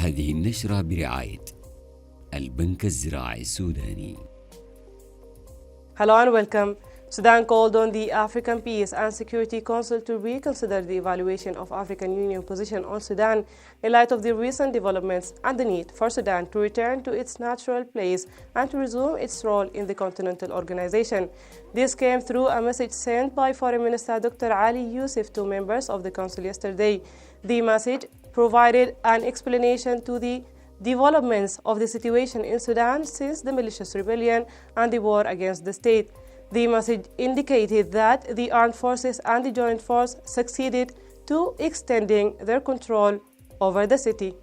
هذه النشرة برعاية البنك الزراعي السوداني. Hello and welcome. Sudan called on the African Peace and Security Council to reconsider the evaluation of African Union position on Sudan in light of the recent developments and the need for Sudan to return to its natural place and to resume its role in the continental organization. This came through a message sent by Foreign Minister Dr. Ali Yusuf to members of the Council yesterday. The message provided an explanation to the developments of the situation in Sudan since the militias rebellion and the war against the state. The message indicated that the armed forces and the joint force succeeded to extending their control over the city.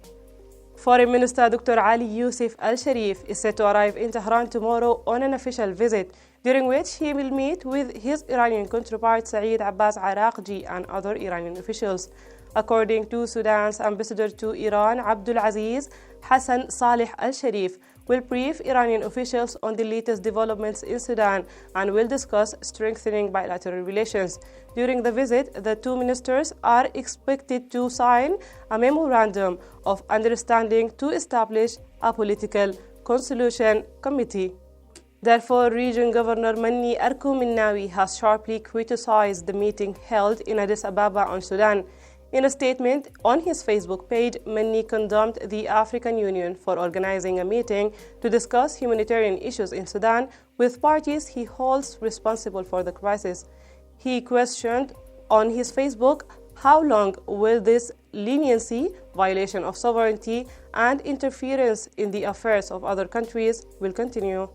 Foreign Minister Dr. Ali Yusuf Al-Sharif is set to arrive in Tehran tomorrow on an official visit, during which he will meet with his Iranian counterpart Saeed Abbas Araqji and other Iranian officials. According to Sudan's ambassador to Iran, Abdul Aziz Hassan Saleh Al-Sharif will brief Iranian officials on the latest developments in Sudan and will discuss strengthening bilateral relations. During the visit, the two ministers are expected to sign a memorandum of understanding to establish a political conciliation committee. Therefore, Region Governor Manni Arko Minnawi has sharply criticized the meeting held in Addis Ababa on Sudan. In a statement on his Facebook page, Manni condemned the African Union for organizing a meeting to discuss humanitarian issues in Sudan with parties he holds responsible for the crisis. He questioned on his Facebook how long will this leniency, violation of sovereignty, and interference in the affairs of other countries will continue.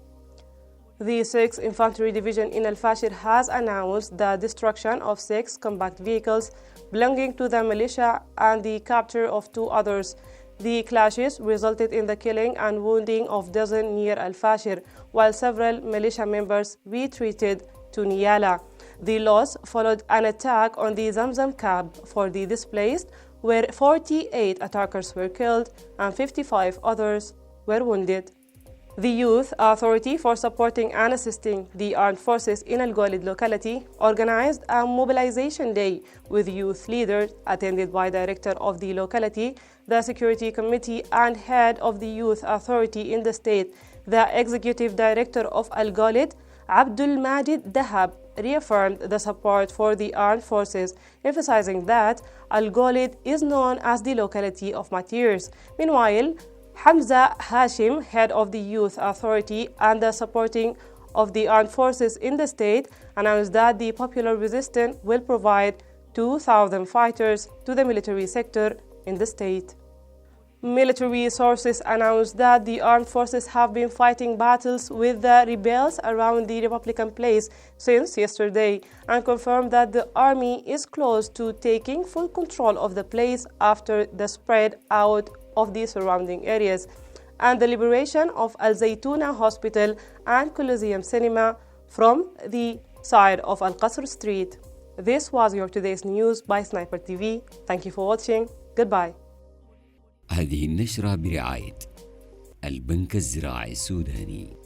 The 6th Infantry Division in Al-Fashir has announced the destruction of 6 combat vehicles belonging to the militia and the capture of 2 others. The clashes resulted in the killing and wounding of dozens near Al-Fashir, while several militia members retreated to Niyala. The loss followed an attack on the Zamzam camp for the displaced, where 48 attackers were killed and 55 others were wounded. The Youth Authority for Supporting and Assisting the Armed Forces in Al-Golid locality organized a mobilization day with youth leaders attended by Director of the locality, the Security Committee, and Head of the Youth Authority in the state. The Executive Director of Al-Golid, Abdul Majid Dahab, reaffirmed the support for the armed forces, emphasizing that Al-Golid is known as the locality of martyrs. Meanwhile, Hamza Hashim, head of the Youth Authority and the supporting of the armed forces in the state, announced that the Popular Resistance will provide 2,000 fighters to the military sector in the state. Military sources announced that the armed forces have been fighting battles with the rebels around the Republican Place since yesterday and confirmed that the army is close to taking full control of the place after the spread out of the surrounding areas and the liberation of Al Zaytuna Hospital and Coliseum Cinema from the side of Al Qasr Street. This was your today's news by Sniper TV. Thank you for watching. Goodbye. هذه النشرة برعاية البنك الزراعي السوداني.